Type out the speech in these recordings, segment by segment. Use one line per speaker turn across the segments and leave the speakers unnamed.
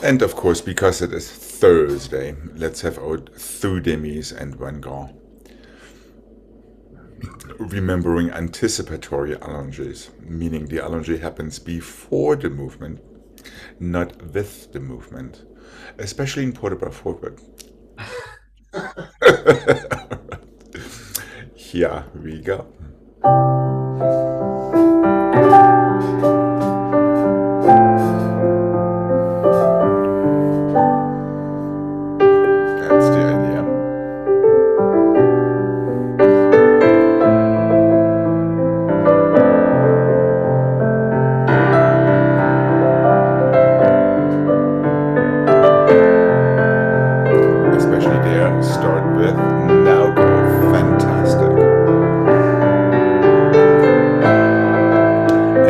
And of course, because it is Thursday, let's have our two demis and one grand. Remembering anticipatory allonges, meaning the allonge happens before the movement, not with the movement, especially in portable forward. Here we go. That's the idea. Especially there, start with now go. Fantastic.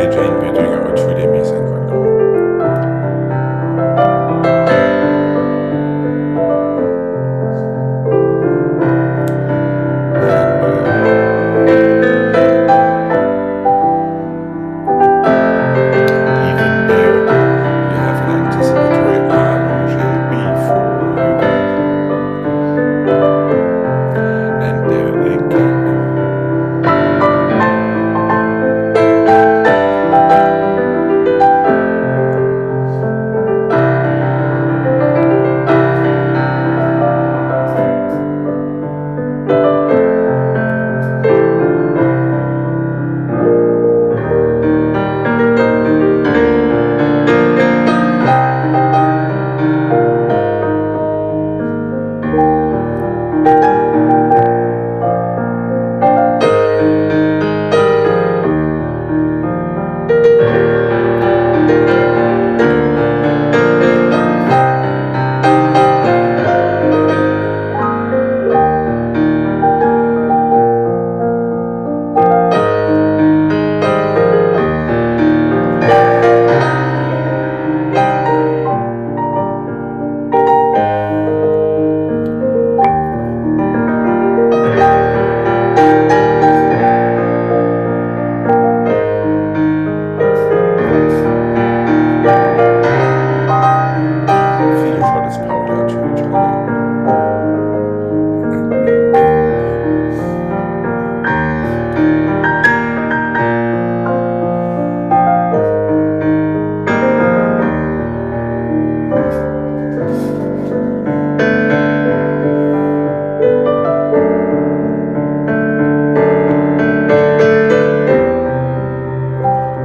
Again, we're doing our two demis and one go. Even there, you have an anticipatory allonge before you go. And there again. Viele Shots power down to each other.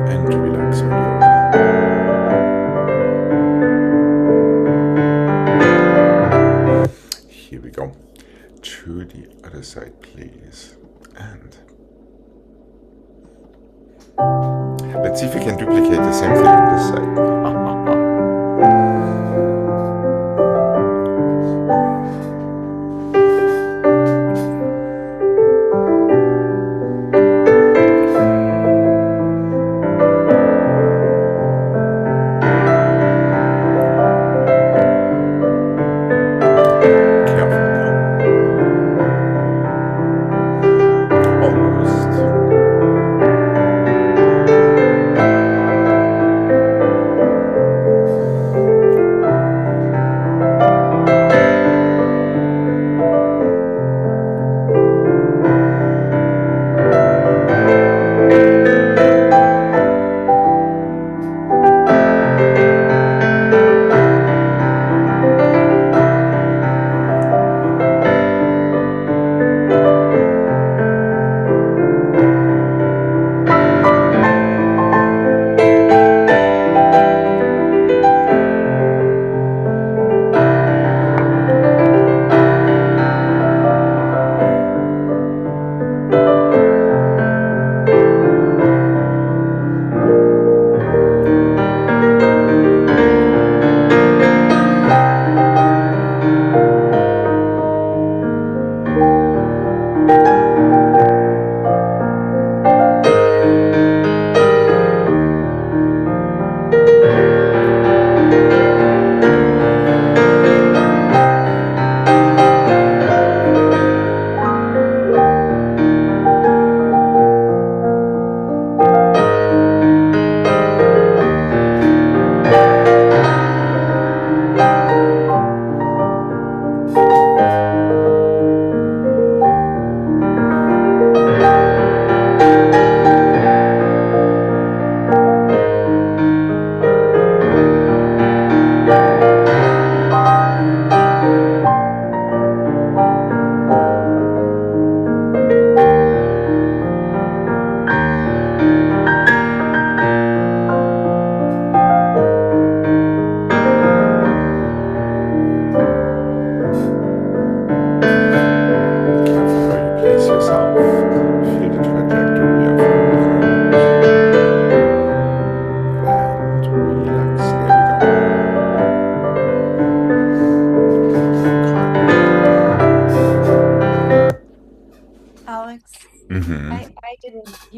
And relax when you're ready. Here we go. To the other side, please. And let's see if we can duplicate the same thing on this side. Careful now. Almost.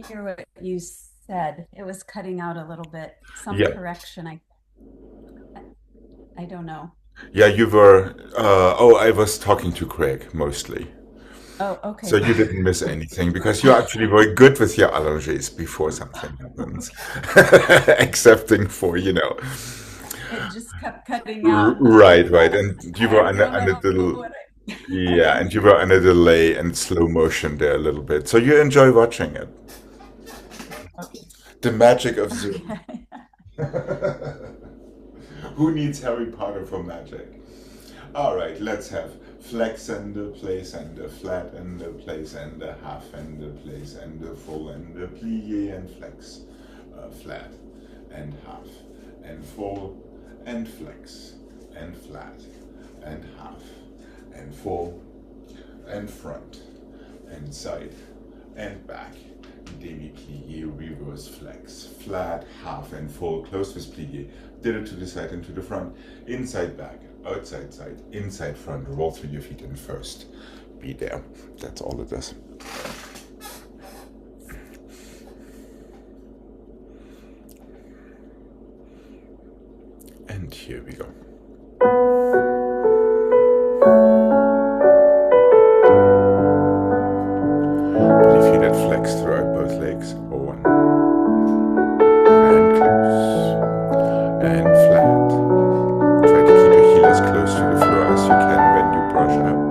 hear what you said. It was cutting out a little bit. Some
Yeah.
correction. I don't know.
Yeah, you were. Oh, I was talking to Craig mostly.
Oh,
So
okay.
you didn't miss anything because you're actually very good with your allergies before something happens.
Okay.
Excepting for,
It just kept cutting out.
right, right. And you were
I don't
on a
know
del
what
yeah, and you were on a delay and slow motion there a little bit. So you enjoy watching it. The magic of Zoom.
Okay.
Who needs Harry Potter for magic? All right, let's have flex and the place and the flat and the place and the half and the place and the full and the plie and flex, flat and half and full and flex and flat and half and full and front and side and back. Demi plie, reverse flex, flat, half and full, close with plie. Did it to the side and to the front, inside back, outside side, inside front. Roll through your feet and first be there. That's all it is. And here we go. Leave your that flex throughout both legs. One and close and flat. Try to keep your heel as close to the floor as you can when you brush out.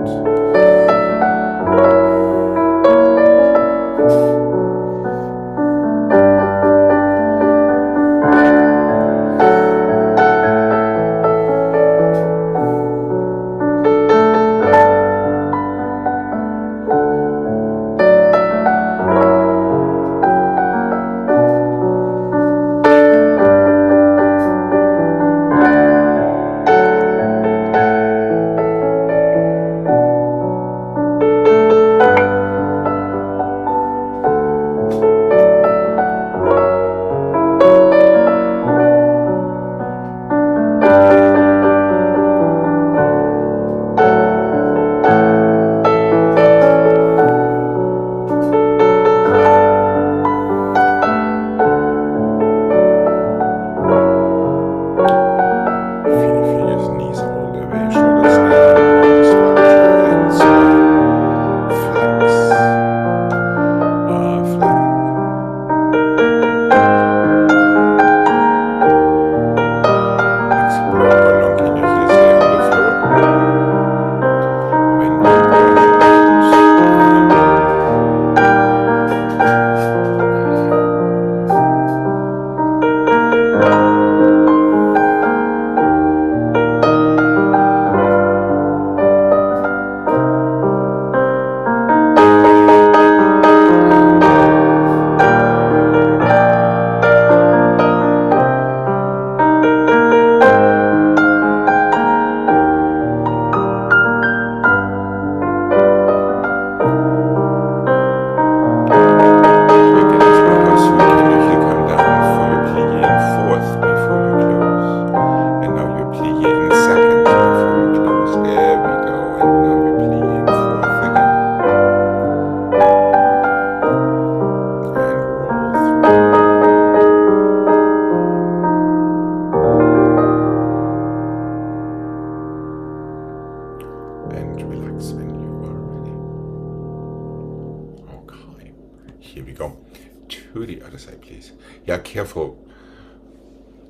Feel your knees all the way, shoulders down, body structure inside. Flex, flat. Explore how long can your heel stay on the floor when you brush out. Here, get as low how soon can your heel come down for your plie in fourth before you close. And now your plie in second before you close. There we go. And now your plie in fourth again. And roll through. And relax when you are ready. Okay. Here we go. To the other side, please. Yeah, careful.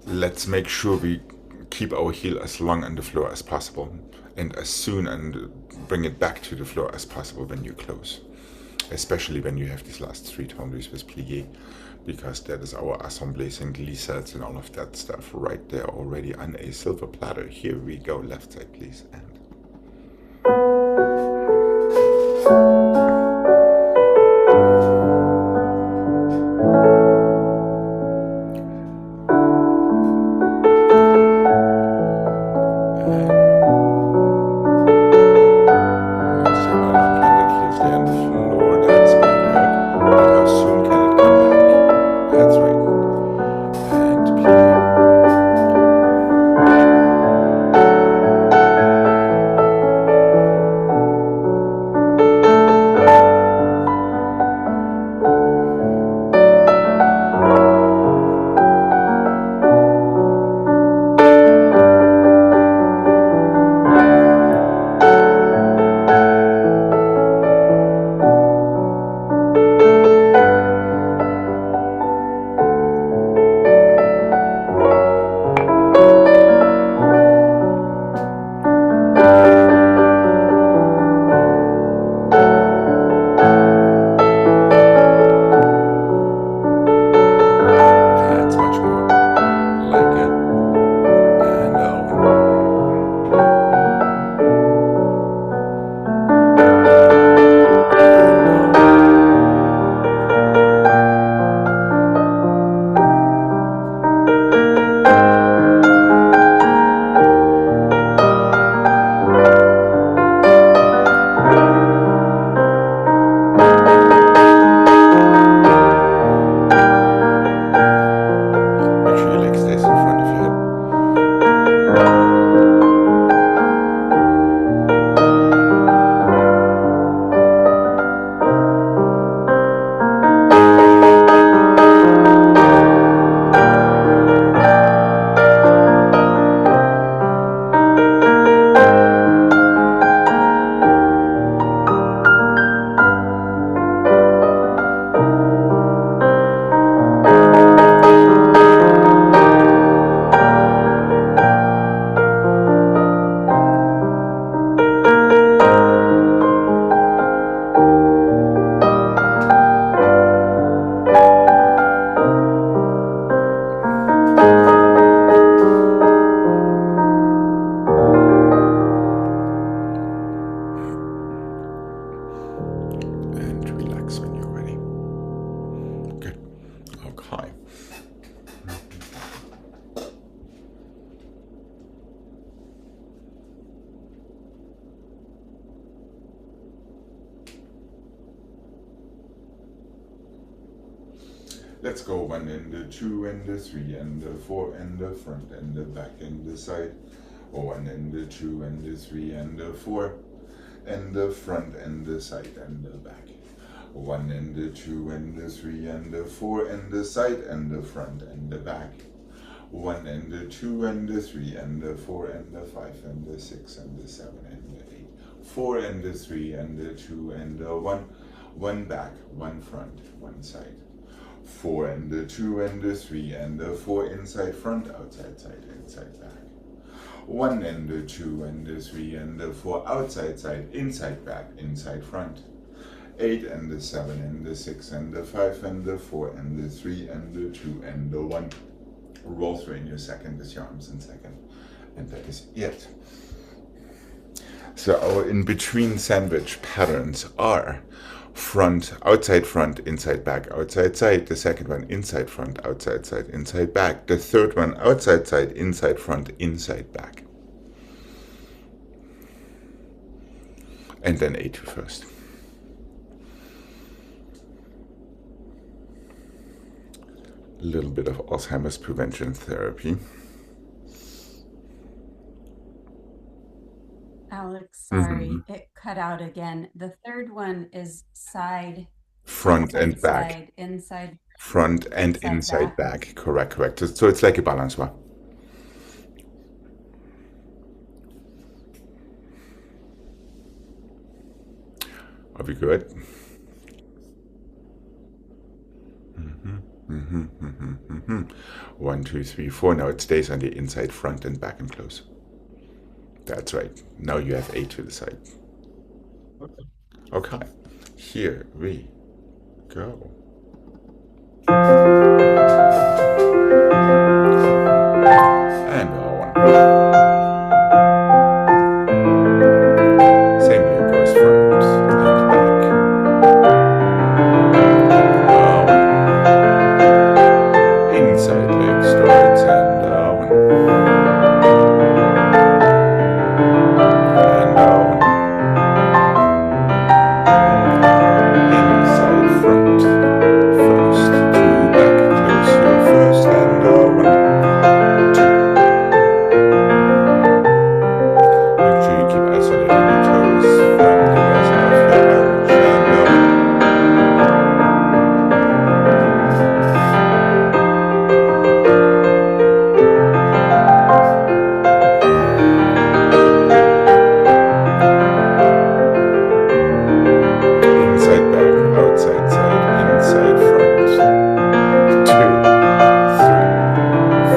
Let's make sure we keep our heel as long on the floor as possible and as soon and bring it back to the floor as possible when you close. Especially when you have these last three tones with plie, because that is our assemblés and glissades and all of that stuff right there already on a silver platter. Here we go. Left side, please. And now see how long can that heel stay on the floor. That's good. And how soon can it come back? That's right. And plie. Okay. Let's go 1 and the 2 and the 3 and the 4 and the front and the back and the side. 1 and the 2 and the 3 and the 4 and the front and the side and the back. 1 and the 2 and the 3 and the 4 and the side and the front and the back. 1 and the 2 and the 3 and the 4 and the 5 and the 6 and the 7 and the 8. 4 and the 3 and the 2 and the 1. 1 back, 1 front, 1 side. 4 and the 2 and the 3 and the 4 inside front, outside side, inside back. 1 and the 2 and the 3 and the 4 outside side, inside back, inside front. 8 and the 7 and the 6 and the 5 and the 4 and the 3 and the 2 and the 1. Roll through in your second with your arms in second. And that is it. So our in-between sandwich patterns are front, inside back, outside side. The second one, inside front, outside side, inside back. The third one, outside side, inside front, inside back. And then A2 first. A little bit of Alzheimer's prevention therapy.
Alex, sorry, it cut out again. The third one is side,
front
outside,
and back.
side, inside.
Front and inside back. Correct, correct. So it's like a balance one. Are we good? One, two, three, four. Now it stays on the inside, front and back and close. That's right. Now you have A to the side. Okay. Here we go. And another one. Same here goes front and back. Inside leg starts and down. And down. Inside front. First to back. Close your first and down. Make sure you keep isolating your toes from the rest of your arch and down. Inside back, outside side, inside front. 2, 3,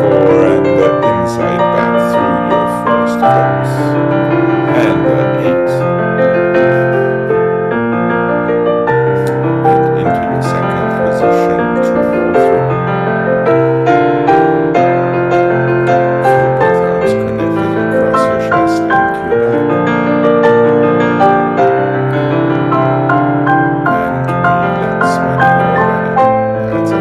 4, and the inside back through your first close. And the 8. And into the second position to roll through. Feel both arms connected across your chest and your back. And relax when you're ready. That's it.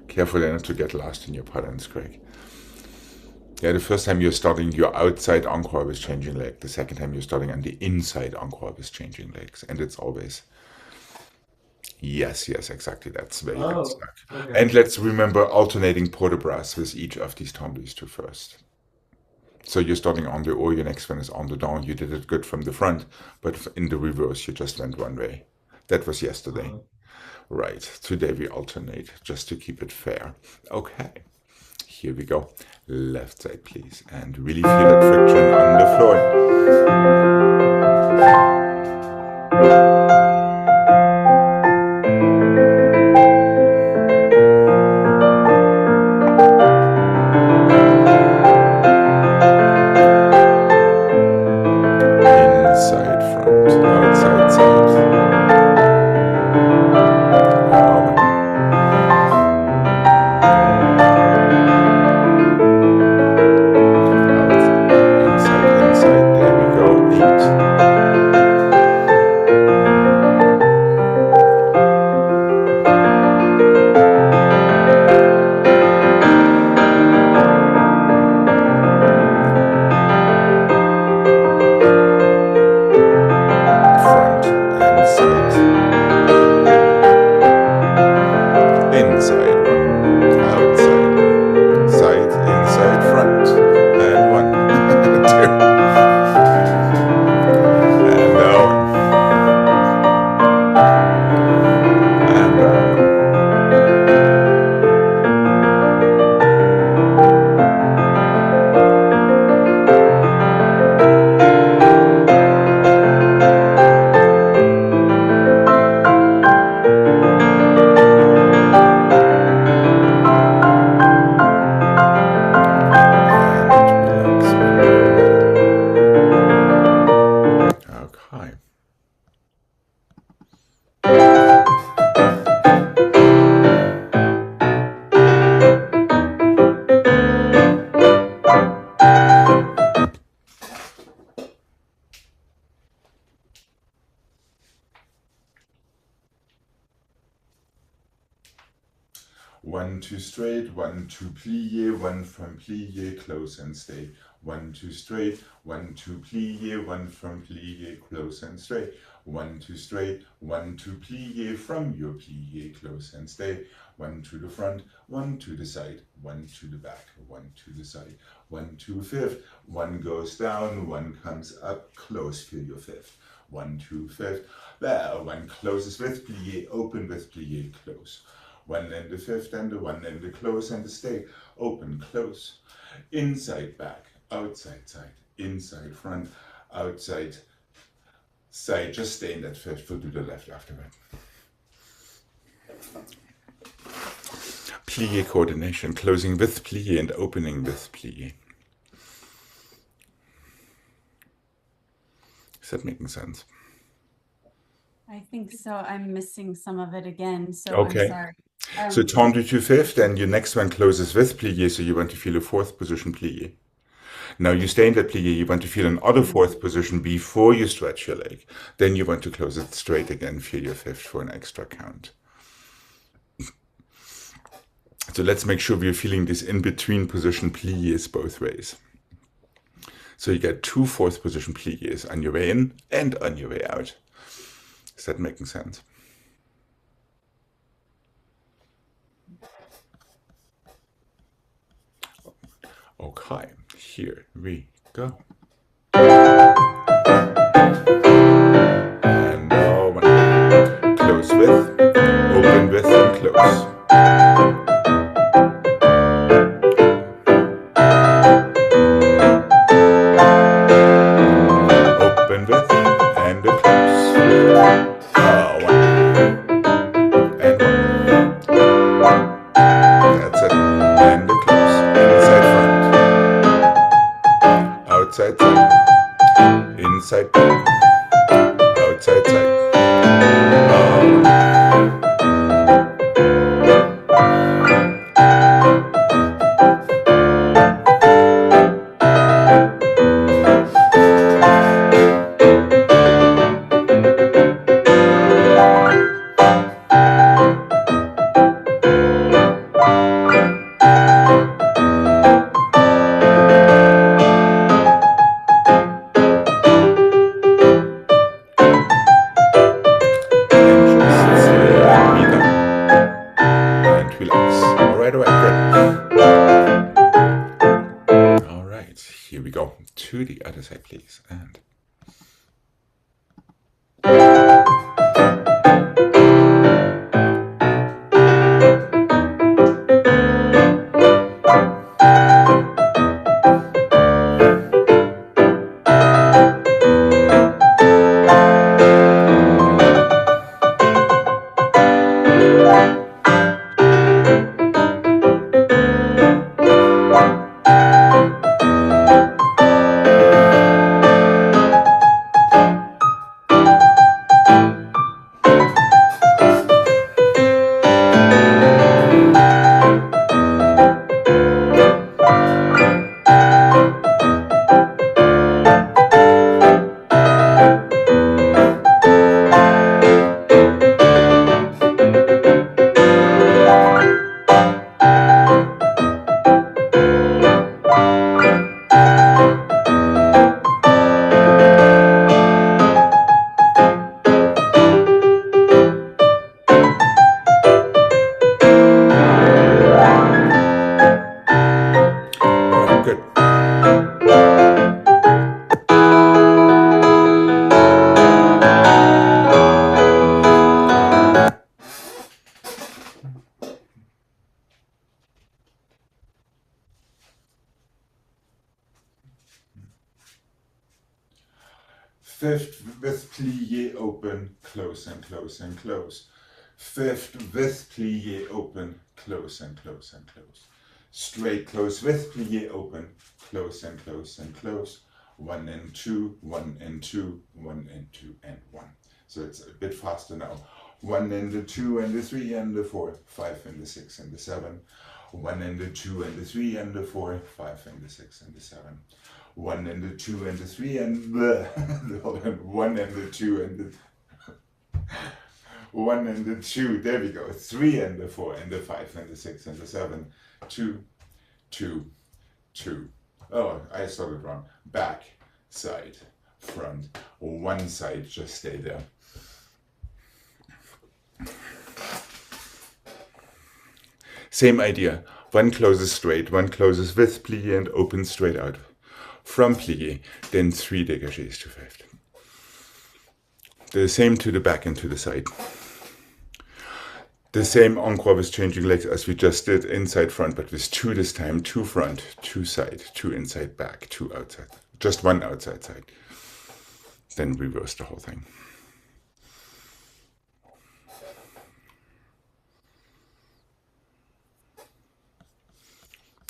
Careful not to get lost in your patterns, Gregg. Yeah, the first time you're starting your outside encore with changing leg. The second time you're starting on the inside encore with changing legs. And it's always, yes, exactly. That's where you get stuck.
Okay.
And let's remember alternating port de bras with each of these tendus to first. So you're starting on the haut, your next one is on the down. You did it good from the front, but in the reverse, you just went one way. That was yesterday. Right, today we alternate just to keep it fair. Okay, here we go. Left side, please. And really feel that friction on the floor. Inside front, outside side. Inside, there we go. 1, 2 straight, 1, 2 plie, 1 from plie, close and stay. 1, 2 straight, 1, 2 plie, 1 from plie, close and straight. 1, 2 straight, 1, 2 plie, from your plie, close and stay. 1 to the front, 1 to the side, 1 to the back, 1 to the side, 1 to fifth, 1 goes down, 1 comes up, close, feel your fifth. 1 to fifth, there, 1 closes with plie, open with plie, close. 1 and the fifth and the 1 and the close and the stay, open, close. Inside, back, outside, side, inside, front, outside, side. Just stay in that fifth foot to the left afterward. Plie coordination, closing with plie and opening with plie. Is that making sense?
I think so. I'm missing some of it again, so
Okay.
I'm sorry.
So tendu to fifth, and your next one closes with plie, so you want to feel a fourth position plie. Now you stay in that plie, you want to feel another fourth position before you stretch your leg. Then you want to close it straight again, feel your fifth for an extra count. So let's make sure we're feeling this in-between position plies both ways. So you get 2 fourth position plies on your way in and on your way out. Is that making sense? Okay, here we go. And now one. Close with, open with, and close. Open with, and a close. One. And one. That's it. And a close. Inside front. Outside side, inside back, outside side. To the other side, please. And fifth with plie, open, close and close and close. Fifth with plie, open, close and close and close. Straight close with plie, open, close and close and close. 1 and 2, 1 and 2, 1 and 2 and 1. So it's a bit faster now. 1 and the 2 and the 3 and the 4, 5 and the 6 and the 7. 1 and the 2 and the 3 and the 4, 5 and the 6 and the 7. 1 and the 2 and the 3 and the 1 and the 2 and the 1 and the 2, there we go. 3 and the 4 and the 5 and the 6 and the 7. 2, 2, 2. Oh, I started wrong. Back, side, front. One side, just stay there. Same idea. One closes straight, one closes with plie and opens straight out. From plie, then 3 dégagés to 5. The same to the back and to the side. The same encore with changing legs as we just did, inside front, but with 2 this time, 2 front, 2 side, 2 inside back, 2 outside. Just 1 outside side. Then reverse the whole thing.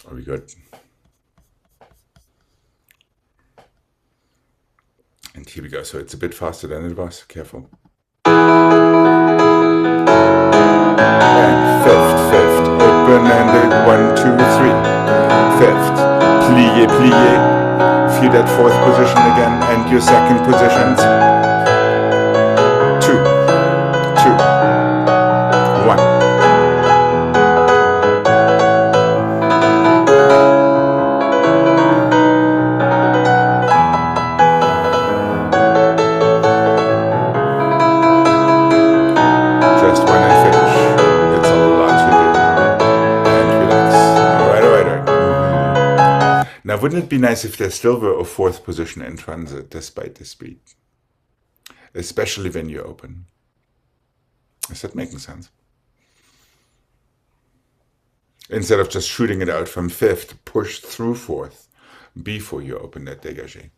Are we good? And here we go. So it's a bit faster than it was. Careful. And fifth, open-ended, 1, 2, 3. Fifth, plie, plie. Feel that 4th position again, and your 2nd positions. 2, 2, 1. Now, wouldn't it be nice if there still were a 4th position in transit despite the speed? Especially when you open. Is that making sense? Instead of just shooting it out from 5th, push through 4th before you open that dégagé.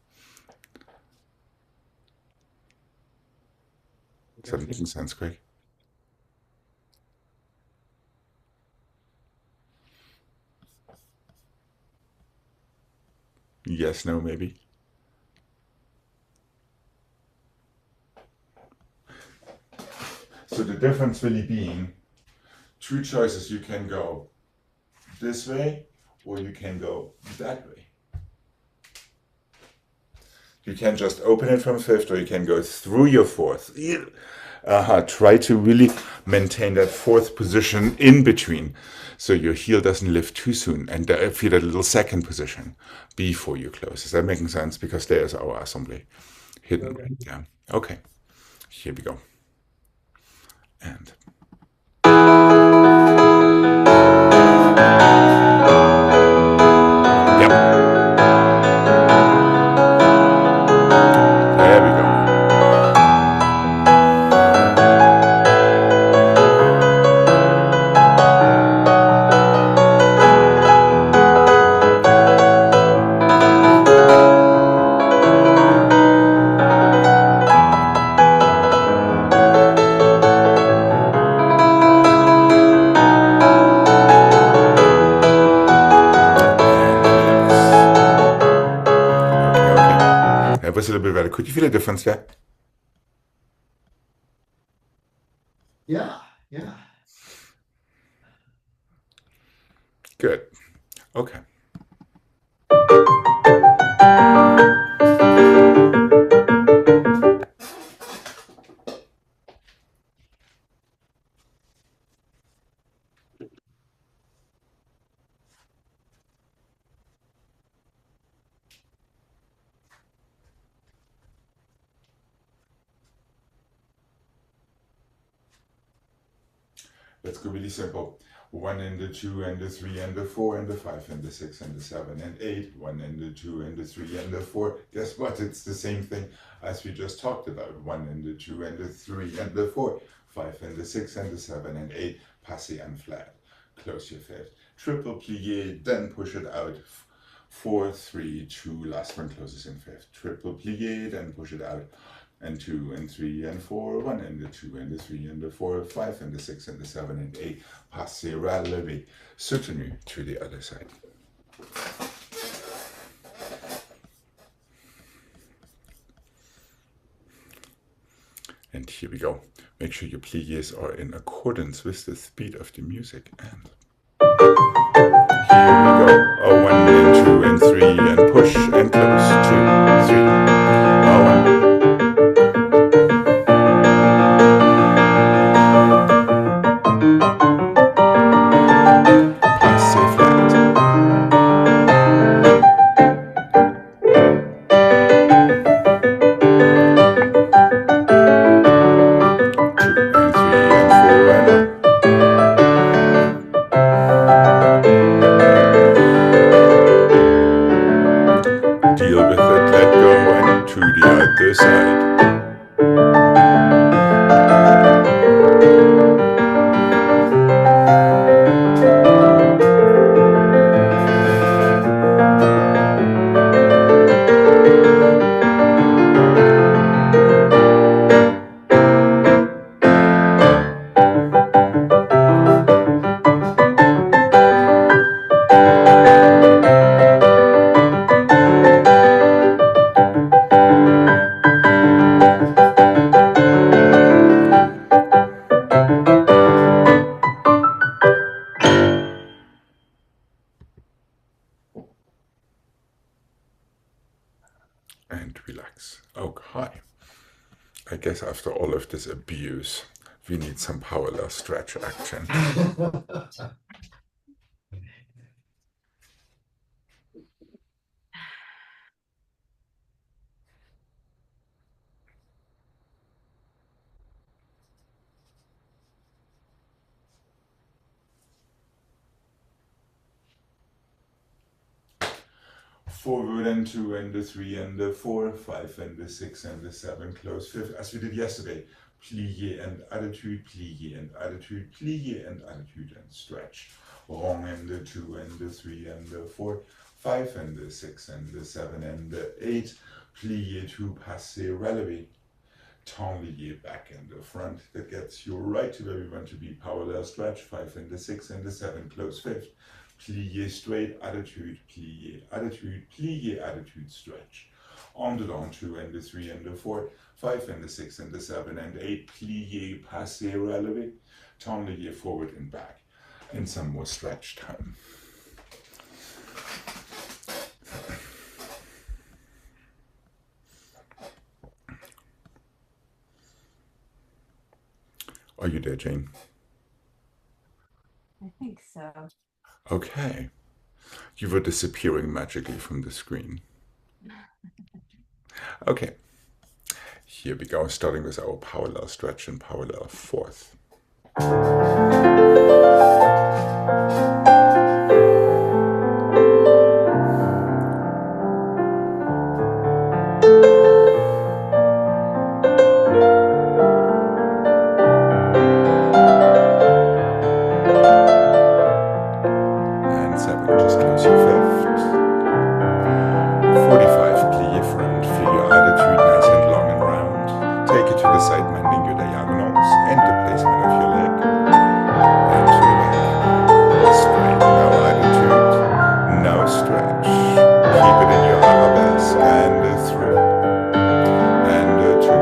Is that making sense, Gregg? Yes, no, maybe. So the difference really being 2 choices. You can go this way or you can go that way. You can just open it from 5th or you can go through your 4th. Try to really maintain that 4th position in between so your heel doesn't lift too soon, and feel that little 2nd position before you close. Is that making sense? Because there's our assemblé hidden right there. Okay, here we go. And yep. There we go. Was a little bit better. Could you feel a difference there?
Yeah.
Good. Okay. Let's go really simple. 1 and the 2 and the 3 and the 4 and the 5 and the 6 and the 7 and 8. 1 and the 2 and the 3 and the 4. Guess what? It's the same thing as we just talked about. 1 and the 2 and the 3 and the 4. 5 and the 6 and the 7 and 8. Passé and flat. Close your 5th. Triple plie, then push it out. 4, 3, 2. Last one closes in 5th. Triple plie, then push it out. And 2 and 3 and 4, 1 and the 2 and the 3 and the 4, 5 and the 6 and the 7 and 8. Passé, relevé, soutenu to the other side. And here we go. Make sure your pliés are in accordance with the speed of the music. And here we go. 1 and 2 and 3 and push and close. 2, 3. 1. guess after all of this abuse, we need some parallel stretch action. Forward and 2 and the 3 and the 4, 5 and the 6 and the 7, close 5th, as we did yesterday. Plié and attitude, plié and attitude, plié and attitude, and stretch. Rond and the 2 and the 3 and the 4, 5 and the 6 and the 7 and the 8, plié to passer, relevé. Temps lié back and the front. That gets you right to where we want to be. Parallel stretch, 5 and the 6 and the 7, close 5th. Plié straight, attitude, plié, attitude, stretch. On the down 2 and the 3 and the 4, 5 and the 6 and the 7 and 8, plié, passé, relevé. Temps lié forward and back. And some more stretch time. Are you there, Jane?
I think so.
Okay. You were disappearing magically from the screen. Okay. Here we go, starting with our parallel stretch and parallel fourth. And 7, just close your 5th. 45, plié front, feel your attitude nice and long and round. Take it to the side, mending your diagonals and the placement of your leg. And to the back. Straight, now attitude, now stretch. Keep it in your arabesque and through. And 2.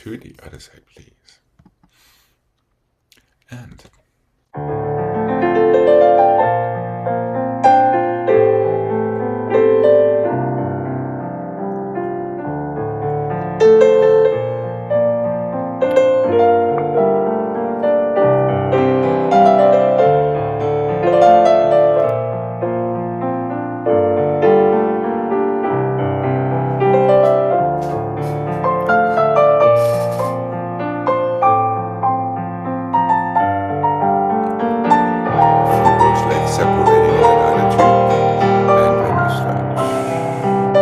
to the other side, please. And separating in another two, and then you stretch, and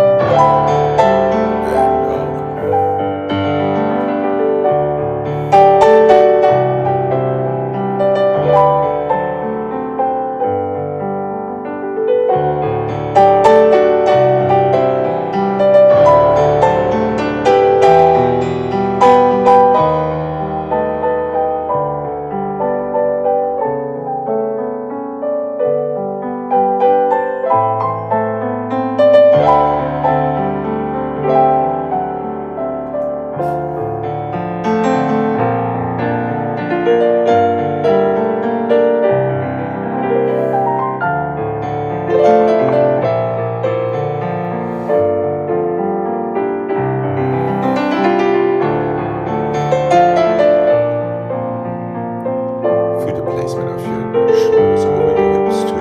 go. Feel the placement of your shoulders over your hips too.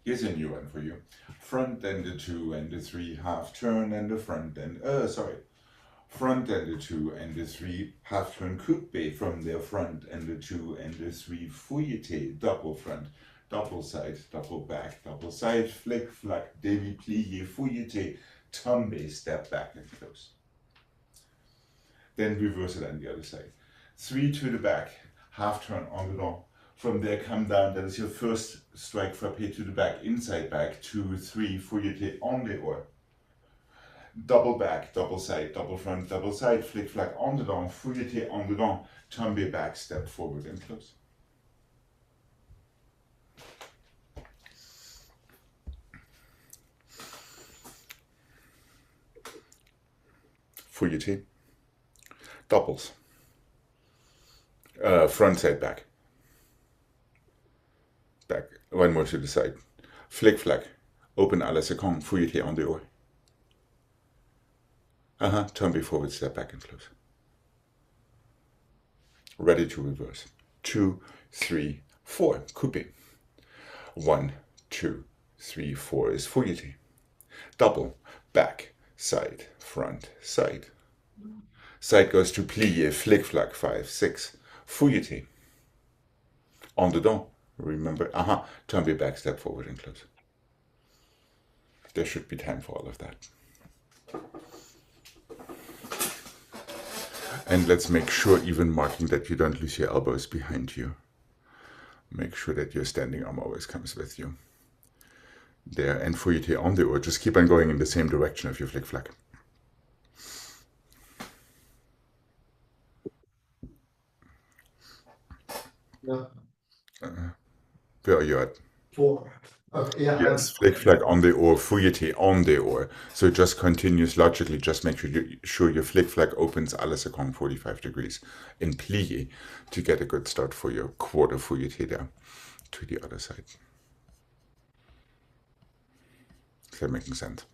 Here's a new one for you. Front and the 2 and the 3 half turn and the front and front and the 2 and the 3 half turn coupe from their front and the 2 and the 3 fouilleté, double front, double side, double back, double side, flick, flack, demi-plié, fouilleté, tombe, step back and close. Then reverse it on the other side. 3 to the back, half turn en dedans. From there, come down. That is your first strike frappé to the back, inside back, 2, 3, fouilleté en dehors. Double back, double side, double front, double side, flick flack en dedans, fouilleté en dedans, tombe back, step forward and close. Fouilleté, doubles, front side back. Back, one more to the side. Flick flack, open à la seconde, fouilleté en dehors. Tombe forward, step back and close. Ready to reverse. 2, 3, 4. Coupé. 1, 2, 3, 4 is fouetté. Double, back, side, front, side. Side goes to plié, flick, flack, 5, 6. Fouetté. En dedans. Remember, turn your back, step forward and close. There should be time for all of that. And let's make sure, even marking that you don't lose your elbows behind you. Make sure that your standing arm always comes with you. There, and fouetté en dehors, just keep on going in the same direction of your flick flack.
No.
Where are you at?
4. Okay, yeah.
Yes, flick flack en dehors, fouetté en dehors. So it just continues logically. Just make sure your flick flack opens à la seconde 45 degrees in plié to get a good start for your quarter fouetté there to the other side. Is that making sense?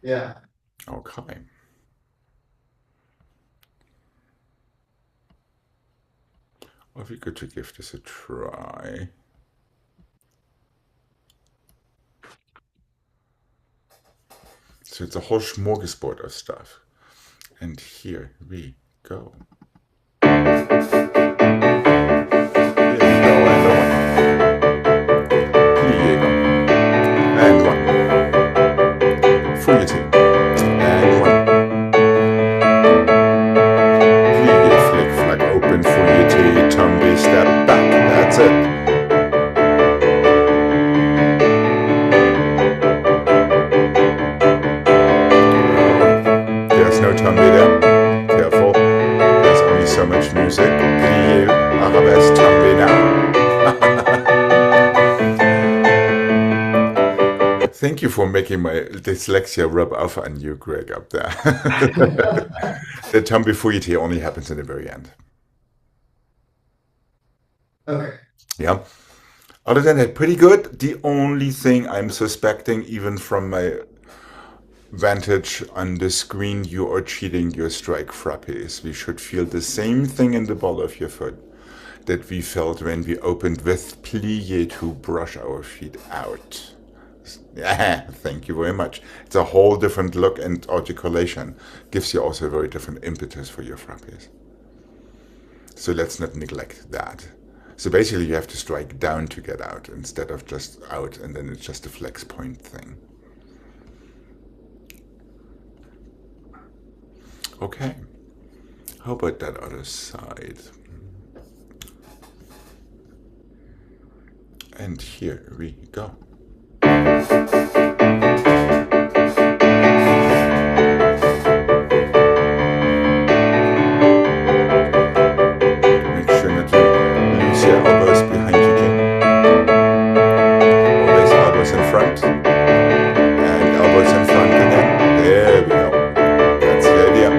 Yeah.
Okay. Well, we good to give this a try. So it's a whole smorgasbord of stuff. And here we go. Here we go, and one. Plié. And one. Fouetté. And one. Plié, flick, flack, open, fouetté, tombé, step back. That's it. There's no tombé there. Careful. There's only so much music. Plié, arabesque, tombé now. Thank you for making my dyslexia rub off on you, Greg, up there. The tombé fouetté only happens in the very end.
Okay.
Yeah. Other than that, pretty good. The only thing I'm suspecting, even from my vantage on the screen, you are cheating your strike frappes. We should feel the same thing in the ball of your foot that we felt when we opened with plié to brush our feet out. Yeah, thank you very much. It's a whole different look and articulation. Gives you also a very different impetus for your frappes. So let's not neglect that. So basically you have to strike down to get out instead of just out, and then it's just a flex point thing. Okay. How about that other side? And here we go. Make sure not to lose your elbows behind you, Jim. Always elbows in front. And elbows in front again. There we go. That's the idea.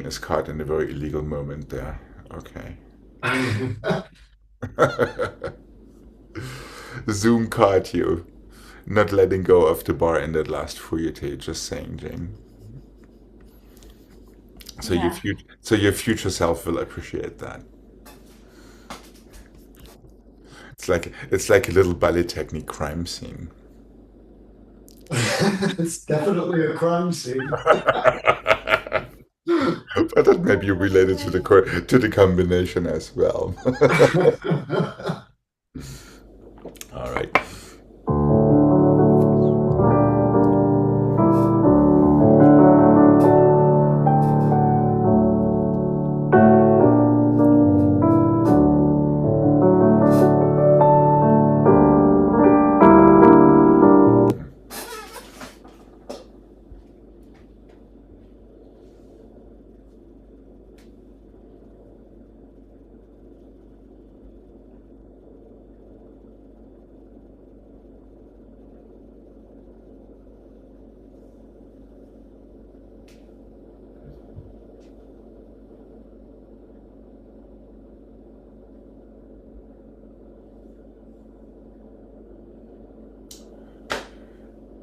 Is caught in a very illegal moment there. Okay. Zoom caught you. Not letting go of the bar in that last fouetté, just saying, Jane. So
Yeah.
your future self will appreciate that. It's like a little ballet technique crime scene.
It's definitely a crime scene.
But that may be related to the combination as well. All right.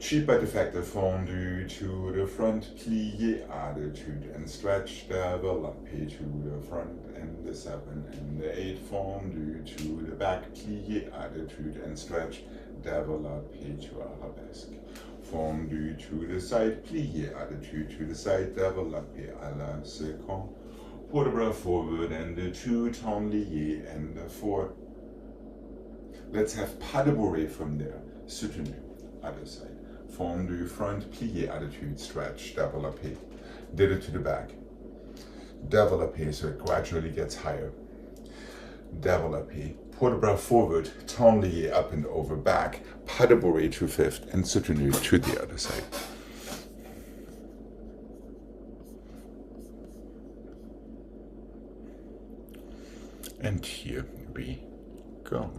cheap but effective fondu to the front, plie, attitude and stretch, développé to the front, and the 7 and the 8 fondu to the back, plie, attitude and stretch, développé to arabesque. Fondu to the side, plie, attitude to the side, développé à la seconde. Put the bras forward and the 2, temps lié and the 4. Let's have pas de bourrée from there, soutenu, other side. Fondu, front, plié, attitude, stretch, développé. Did it to the back. Développé, so it gradually gets higher. Développé. Put the bras forward, temps lié, up and over, back. Pas de bourrée to 5th, and soutenu to the other side. And here we go.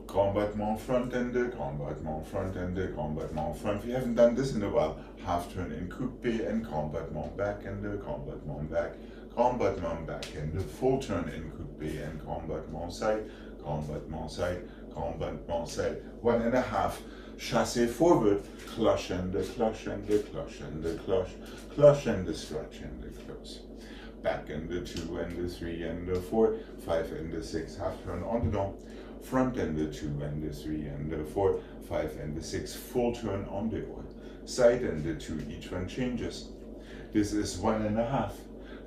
Grand battement front ende, grand battement front ende, grand battement front. We haven't done this in a while. Half turn in coupé and grand battement back ende, grand battement back, grand battement back ende, full turn in coupé and grand battement side, grand battement side, grand battement side. 1.5. Chassé forward, cloche ende, cloche ende, cloche ende, cloche, cloche ende, stretch ende, close. Back ende 2 and the 3 and the 4, 5 and the 6, half turn on the dome. Front and the 2 and the 3 and the 4, 5 and the 6, full turn on the oar. Side and the 2, each one changes. This is 1.5.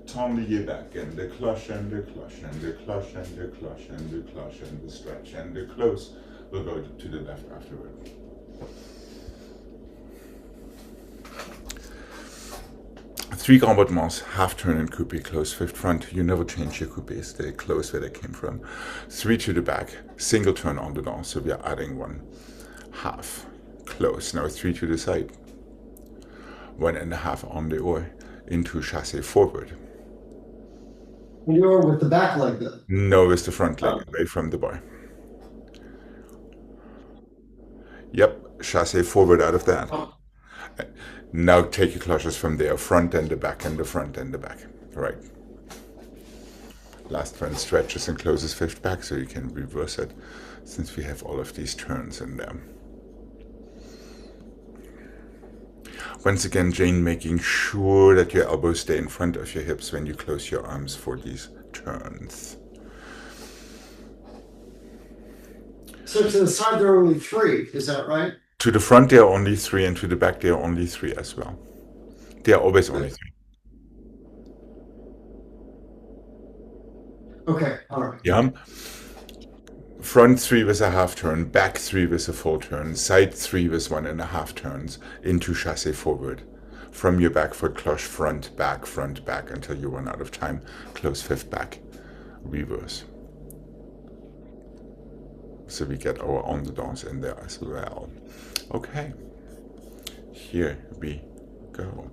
Temps lié back and the cloche and the cloche and the cloche and the cloche and the cloche and the stretch and the close. We'll go to the left afterward. Three grand battements, half turn and coupé, close 5th front. You never change your coupés, they close where they came from. 3 to the back, single turn on the dance, so we are adding 1. Half, close. Now 3 to the side. 1.5 on the oar, into chassé forward.
You're with the back leg then?
No, it's the front leg, away from the bar. Yep, chassé forward out of that. Now take your cloches from there, front and the back and the front and the back. Right. Last one stretches and closes 5th back, so you can reverse it, since we have all of these turns in there. Once again, Jane, making sure that your elbows stay in front of your hips when you close your arms for these turns.
So to the side, there are only 3. Is that right?
To the front, there are only 3, and to the back, there are only 3 as well. There are always only 3.
Okay, all right.
Yeah. Front 3 with a half turn, back 3 with a full turn, side 3 with 1.5 turns into chassé forward. From your back foot, cloche front, back, until you run out of time. Close fifth back, reverse. So we get our on the dance in there as well. Okay, here we go.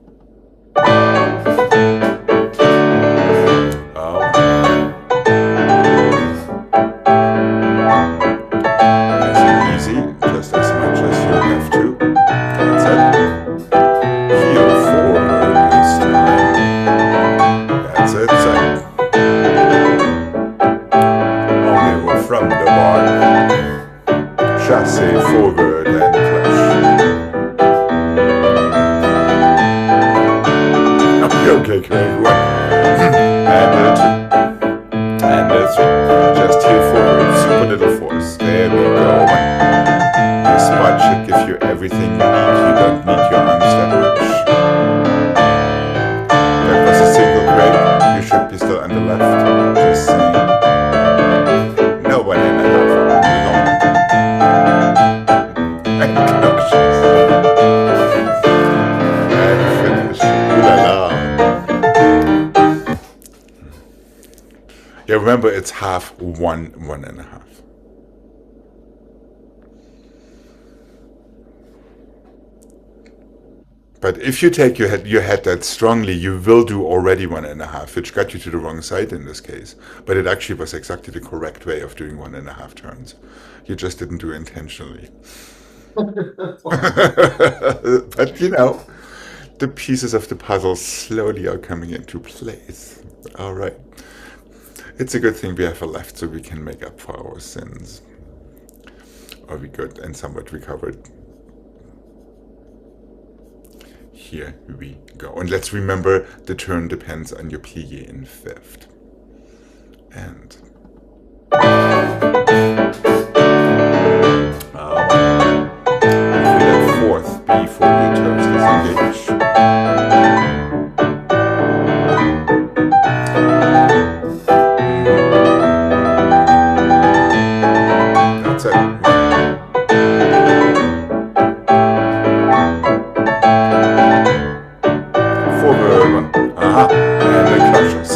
Nice and easy, just as much as you have to. That's it. Heel forward this time. That's it. Only move from the bar. Chassé forward and clutch. Okay, Craig. 1 and 2 and 3. Just heel forward, super little force. There we go. Your spot should give you everything you need. You don't need your arms that much. That was a single Gregg. You should be still on the left. Just saying. No 1.5 on the long. And crushes. And finish. Ooh la la. Yeah, remember it's half, 1.5. But if you take your head that strongly, you will do already 1.5, which got you to the wrong side in this case. But it actually was exactly the correct way of doing 1.5 turns. You just didn't do it intentionally. But you know, the pieces of the puzzle slowly are coming into place. All right. It's a good thing we have a left so we can make up for our sins. Are we good and somewhat recovered? Here we go. And let's remember the turn depends on your plie in fifth. And for that fourth, before your toes disengage. That's it. And the crushes.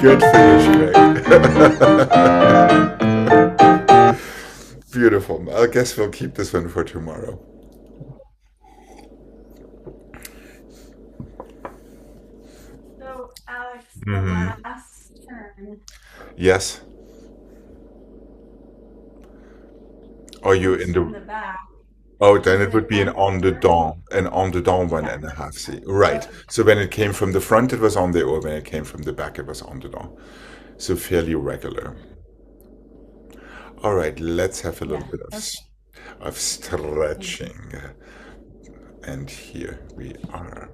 Good finish, Gregg. Beautiful. I guess we'll keep this one for tomorrow.
So, Alex, the last turn.
Yes. Are you in
from
the...
the back.
Oh, then it would be an on the dent, 1.5. See, right. So when it came from the front, it was on the, or when it came from the back, it was on the dent. So fairly regular. All right, let's have a little bit of stretching. And here we are.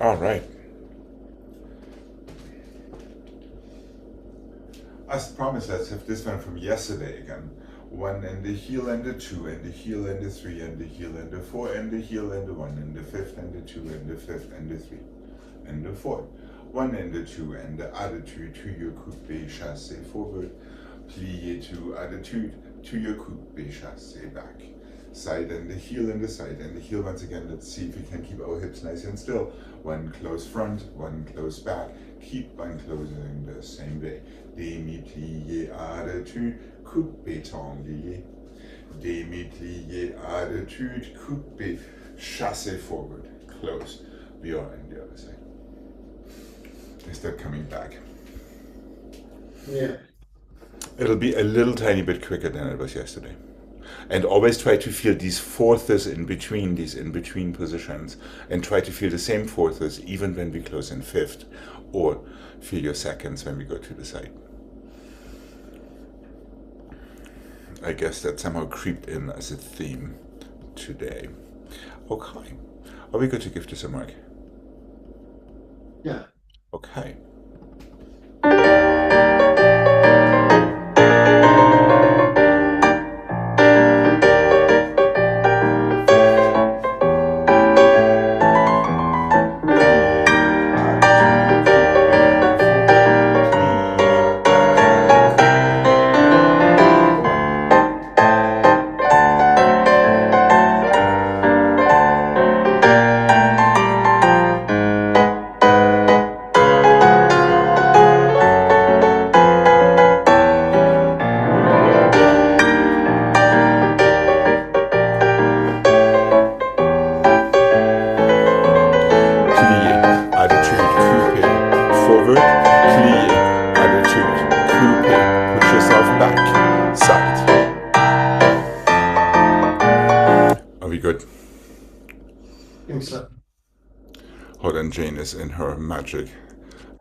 All right. As promised, let's have this one from yesterday again. 1 and the heel and the 2 and the heel and the 3 and the heel and the 4 and the heel and the 1 and the 5th and the 2 and the 5th and the 3 and the 4. 1 and the 2 and the attitude to your coupé chassé forward. Plié to attitude to your coupé chassé back. Side and the heel and the side and the heel once again. Let's see if we can keep our hips nice and still. 1 close front, 1 close back. Keep on closing the same way. Demi-plié attitude, coupé tendu. Demi-plié attitude, coupé chassé forward. Close. We are on the other side. Is that coming back?
Yeah.
It'll be a little tiny bit quicker than it was yesterday. And always try to feel these fourths in between, these in between positions, and try to feel the same fourths even when we close in fifth, or feel your seconds when we go to the side. I guess that somehow creeped in as a theme today. Okay. Are we going to give this a mark?
Yeah.
Okay. Hold on, Jane is in her magic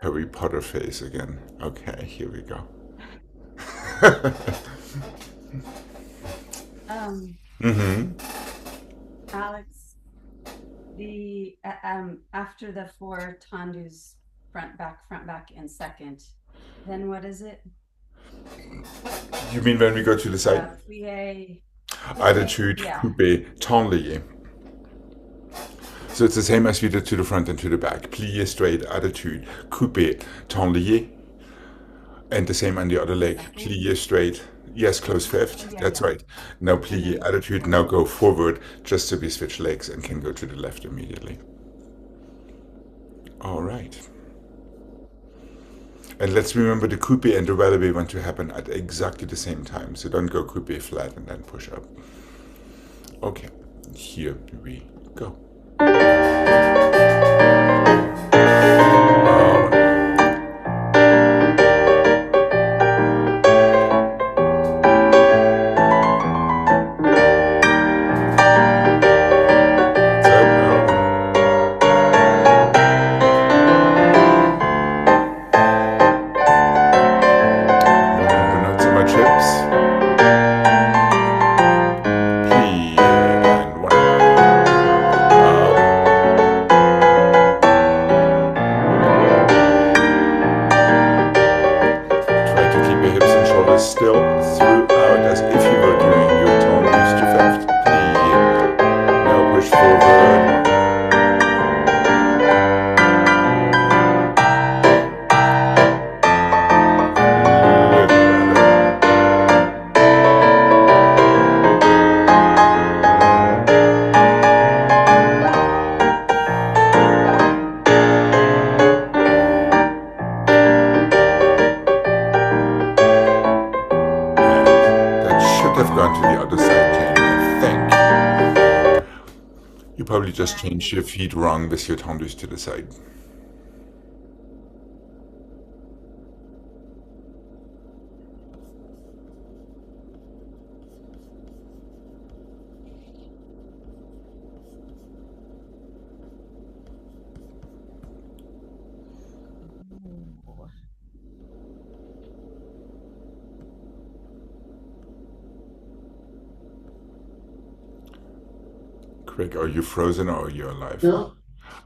Harry Potter face again. Okay, here we go.
Alex, the after the 4 tendus, front back in second, then what is it?
You mean when we go to the side?
Plie.
Attitude,
Yeah.
coupé, tendu. So it's the same as we did to the front and to the back. Plié straight, attitude, coupé, tendu. And the same on the other leg. Plié straight. Yes, close fifth.
Yeah,
That's
yeah.
right. Now plié, attitude. Now go forward just so we switch legs and can go to the left immediately. All right. And let's remember the coupé and the releve want to happen at exactly the same time. So don't go coupé flat and then push up. Okay, here we go. Still throughout as if you were doing your tone loose to fifth. Now push forward. Have gone to the other side, Jane, I think. You probably just
Yeah.
changed your feet wrong with your tendus to the side.
Ooh.
Gregg, are you frozen or are you alive?
No,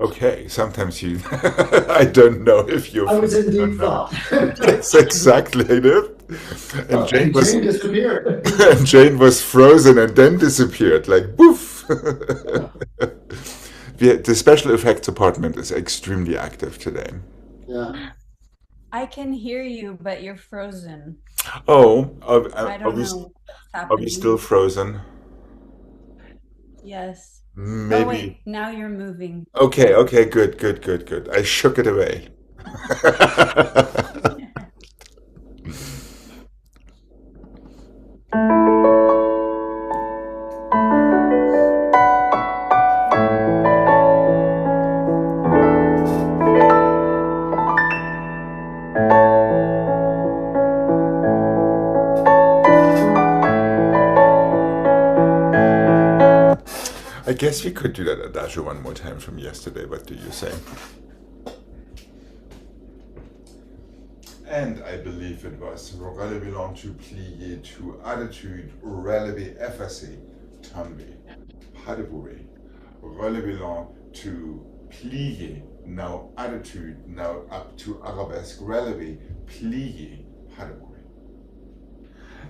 Okay, sometimes you. I don't know if you're
I was in
frozen or
deep
not.
thought.
Yes, exactly. And
Oh, and Jane disappeared.
and Jane was frozen and then disappeared, like poof.
Yeah.
The special effects department is extremely active today.
Yeah.
I can hear you, but you're frozen.
Oh,
I don't know what's
are we still
happening.
frozen?
Yes. Oh,
Maybe.
wait, now you're moving.
Okay, okay, good, good, good, good. I shook it away. I guess we could do that adagio one more time from yesterday. What do you say? And I believe it was relevé long to plié to attitude, relevé effacé, tombé, pas de bourré. Relevé long to plié, now attitude, now up to arabesque, relevé, plié, pas de bourré.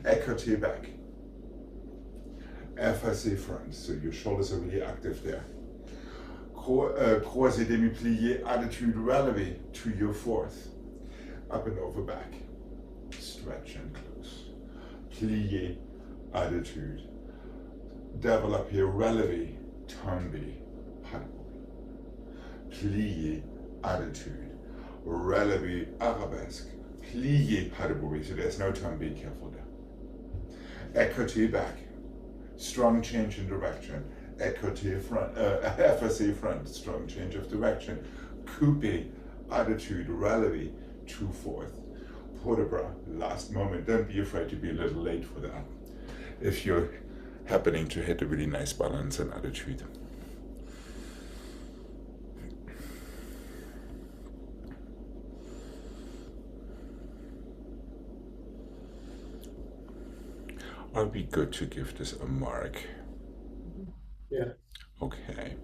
Écarté back. Effacé front, so your shoulders are really active there. Croisé demi-plié, attitude relevé to your fourth. Up and over back. Stretch and close. Plié, attitude. Develop here, relevé, tombé, pas de bourré. Plié, attitude. Relevé, arabesque. Plié, pas de bourré. So there's no tombé, careful there. Écarté back. Strong change in direction. Écarté front, effacé front, strong change of direction. Coupé, attitude, relevé, 2/4. Port de bras, last moment. Don't be afraid to be a little late for that. If you're happening to hit a really nice balance and attitude. Are we good to give this a mark?
Yeah.
Okay.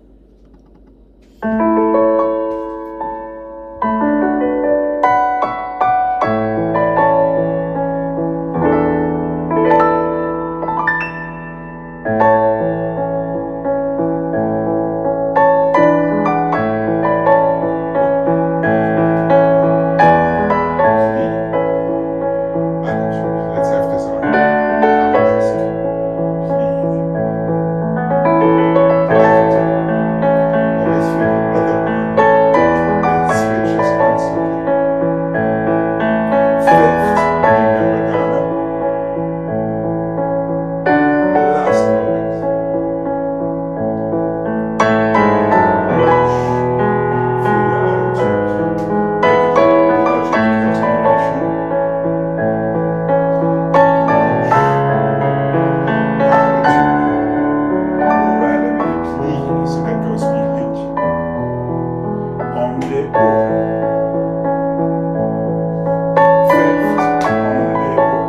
Let's have this on. Arabesque. Plié. Always feel the other one. It switches constantly. Fifth, remember Ghana. Last moment. Push. Feel your attitude. Make it a logical continuation. Push. Attitude. Relevé, plié. So that goes behind you. Emblée haut. Fifth, emblée haut.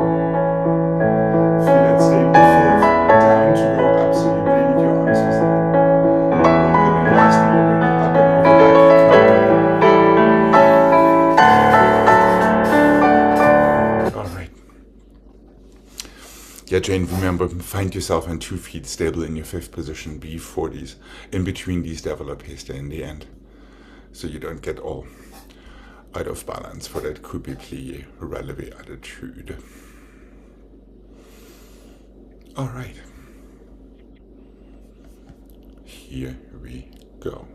Feel that stable fifth. Down to go up, so you really need your arms with that. Opening last moment, up and over back, counter. All right. Yeah, Jane, remember, find yourself on 2 feet stable in your fifth position before these, in between these developers there in the end. So you don't get all out of balance for that coupé plié relevé attitude. All right. Here we go.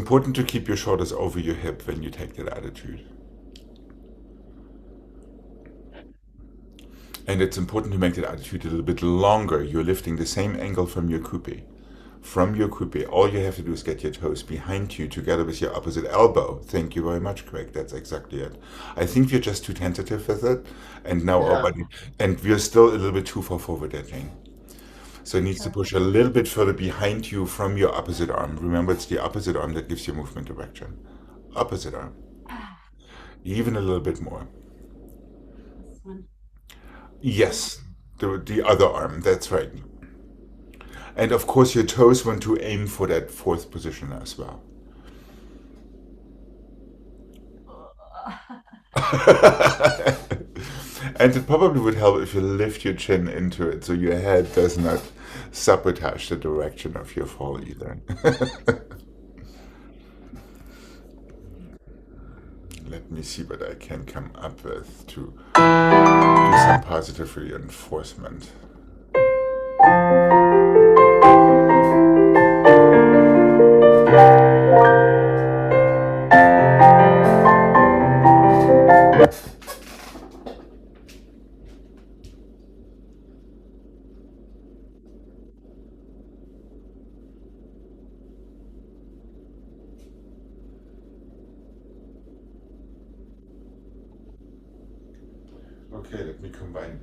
important to keep your shoulders over your hip when you take that attitude. And it's important to make that attitude a little bit longer. You're lifting the same angle from your coupe. From your coupe, all you have to do is get your toes behind you together with your opposite elbow. Thank you very much, Gregg. That's exactly it. I think we're just too tentative with it. And now our
Yeah.
body, and we're still a little bit too far forward there, Jane. So it needs to push a little bit further behind you from your opposite arm. Remember, it's the opposite arm that gives you movement direction. Opposite arm. Even a little bit more.
This one.
Yes, the other arm. That's right. And of course, your toes want to aim for that fourth position as well. And it probably would help if you lift your chin into it so your head does not sabotage the direction of your fall either. Let me see what I can come up with to do some positive reinforcement. Okay, let me combine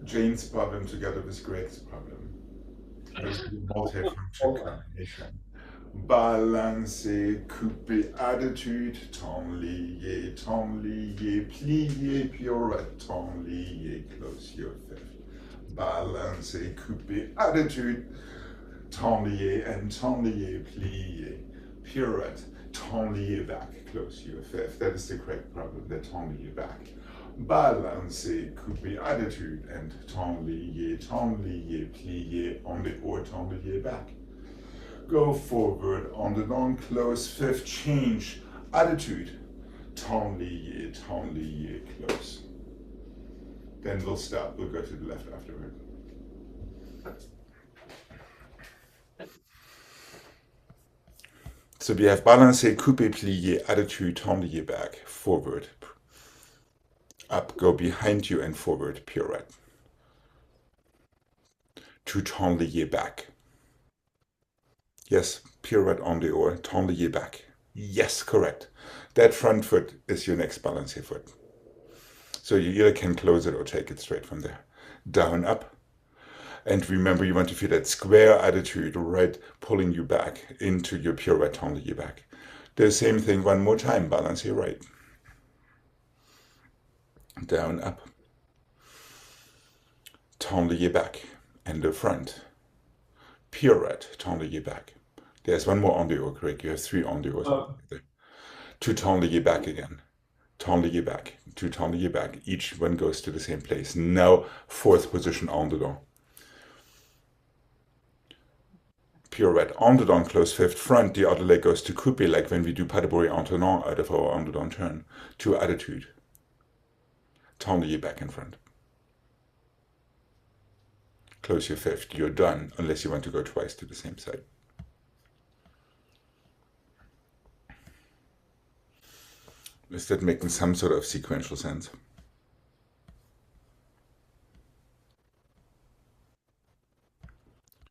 Jane's problem together with Gregg's problem. Multifunction combination. Balancer, couper, attitude, temps lié, plié, pirouette, temps lié, close your fifth. Balancer, couper, attitude, temps lié, and temps lié, plié, pirouette, temps lié back, close your fifth. That is the correct problem, the temps lié back. Balancer, couper, attitude, and temps lié, plié, on the or temps lié back. Go forward on the non-close fifth, change attitude, temps lié, close. Then we'll stop, we'll go to the left afterward. So we have balancer, couper, plié, attitude, temps lié back, forward. Up, go behind you and forward, pirouette. To temps lié back. Yes, pirouette on the or, temps lié back. Yes, correct. That front foot is your next balancer foot. So you either can close it or take it straight from there. Down, up. And remember, you want to feel that square attitude, right, pulling you back into your pirouette, temps lié back. The same thing one more time, balancer right. Down, up. Temps lié back. And the front. Pirouette, temps lié back. There's one more on the or, Gregg. You have three on the or. To temps lié back again. Temps lié back. To temps lié back. Each one goes to the same place. Now, fourth position on the door. Pirouette on the down, close fifth front. The other leg goes to coupe, like when we do pas de bourrée en tenant out of our on the down turn. To attitude. Temps lié back in front. Close your fifth. You're done, unless you want to go twice to the same side. Is that making some sort of sequential sense?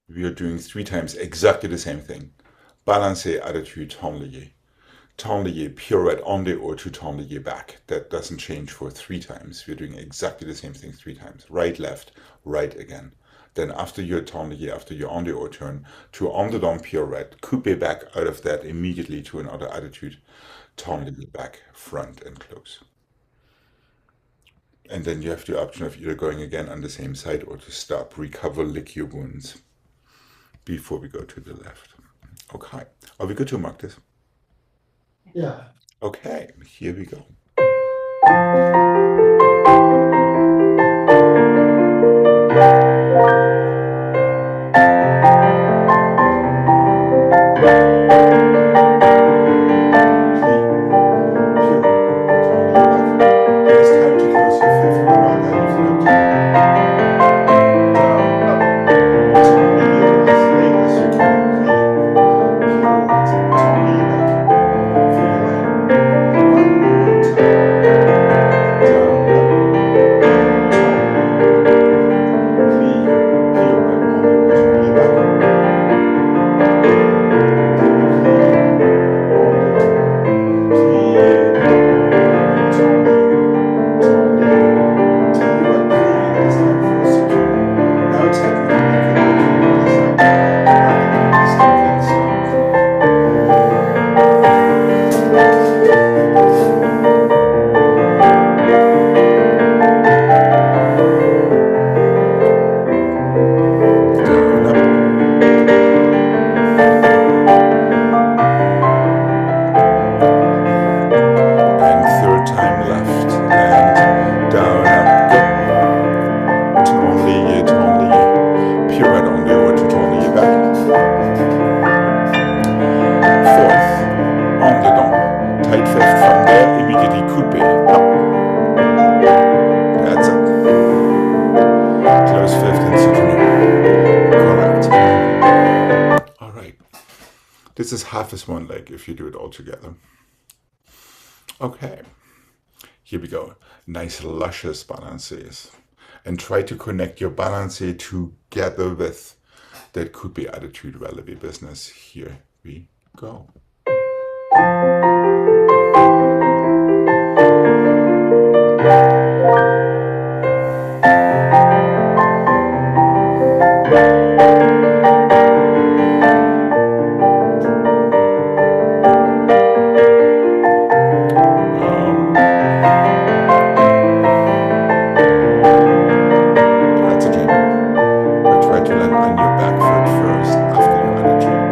We are doing 3 times exactly the same thing. Balancer, attitude, temps lié. Temps lié, pirouette on the or to temps lié back. That doesn't change for 3 times. We're doing exactly the same thing 3 times. Right, left, right again. Then after your temps lié, after your on the or turn, to on the down pirouette, coupe back out of that immediately to another attitude. Temps lié back, front and close. And then you have the option of either going again on the same side or to stop, recover, lick your wounds before we go to the left. Okay, are we good to mark this?
Yeah.
Okay, here we go. Temps lié immediately coupé. Up. That's it. Close fifth and soutenu. Correct. All right. This is half as one leg if you do it all together. Okay. Here we go. Nice luscious balancés. And try to connect your balancé together with that coupé attitude relevé business. Here we go. That's okay. But try to land on your back foot first after your attitude.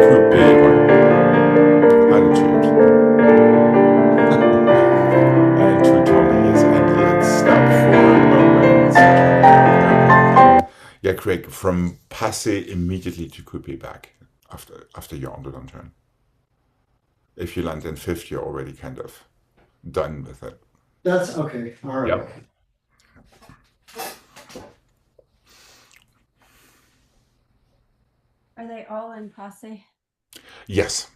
Coupé one. Attitude. And two tourniquets, and let's stop for a moment. Yeah, Gregg, from passé immediately to coupé back after your underdone turn. If you land in fifth, you're already kind of done with it.
That's okay. All right.
Yep.
Are they all in passe?
Yes.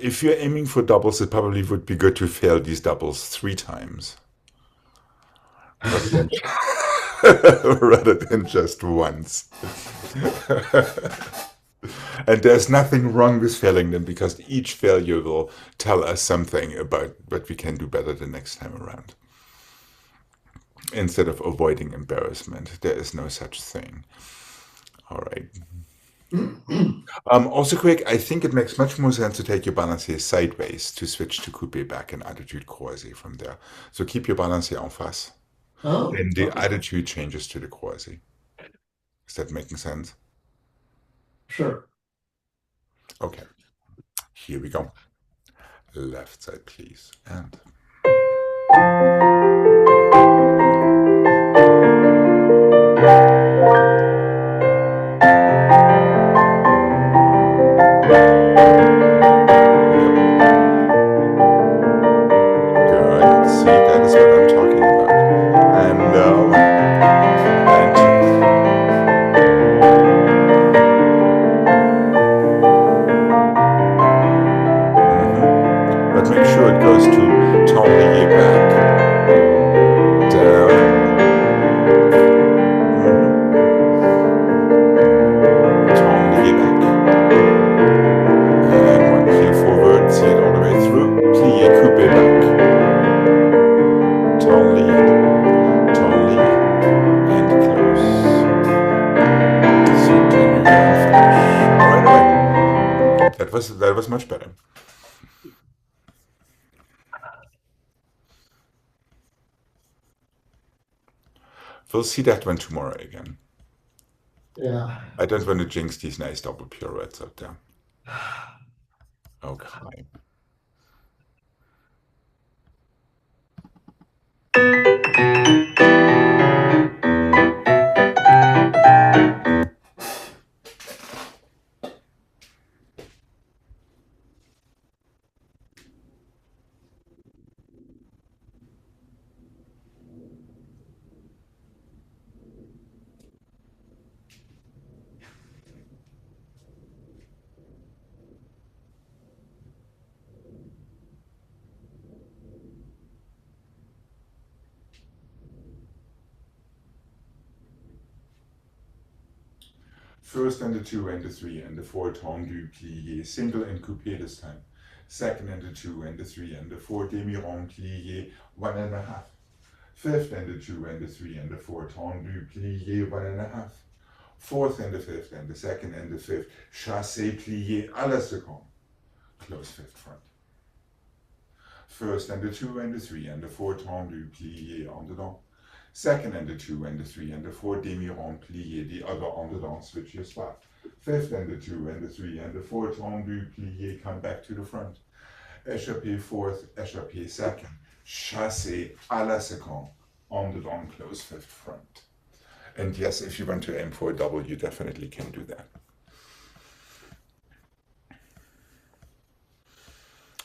If you're aiming for doubles, it probably would be good to fail these doubles 3 times. Rather than just once. And there's nothing wrong with failing them because each failure will tell us something about what we can do better the next time around. Instead of avoiding embarrassment, there is no such thing. All right. Also, Gregg, I think it makes much more sense to take your balancier sideways to switch to coupé back and attitude croisé from there. So keep your balancier en face.
Oh,
And the
okay.
attitude changes to the croisé. Is that making sense?
Sure.
Okay. Here we go. Left side, please. And good. See, that is what I'm talking about. And but make sure it goes to totally back. Down. Totally back. And one heel forward, see it all the way through. Plie coupé back. Totally, and close. Soutenu and finish. All right. That was much better. We'll see that one tomorrow again.
Yeah.
I don't want to jinx these nice double pirouettes out there. Okay. First and the 2 and the 3 and the 4 tendu plié, single and coupé this time. Second and the 2 and the 3 and the 4 demi-rond plié, 1.5. Fifth and the 2 and the 3 and the 4 tendu plié, 1.5. Fourth and the 5th and the 2nd and the 5th, chassé plié à la seconde. Close fifth front. First and the 2 and the 3 and the 4 tendu plié en dedans. Second and the 2 and the 3 and the 4, demi-rond, plié, the other on the down, switch your spot. Fifth and the 2 and the 3 and the 4, tendu, plié, come back to the front. Échappé fourth, échappé second, chassé à la seconde, on the down, close fifth front. And yes, if you want to aim for a double, you definitely can do that.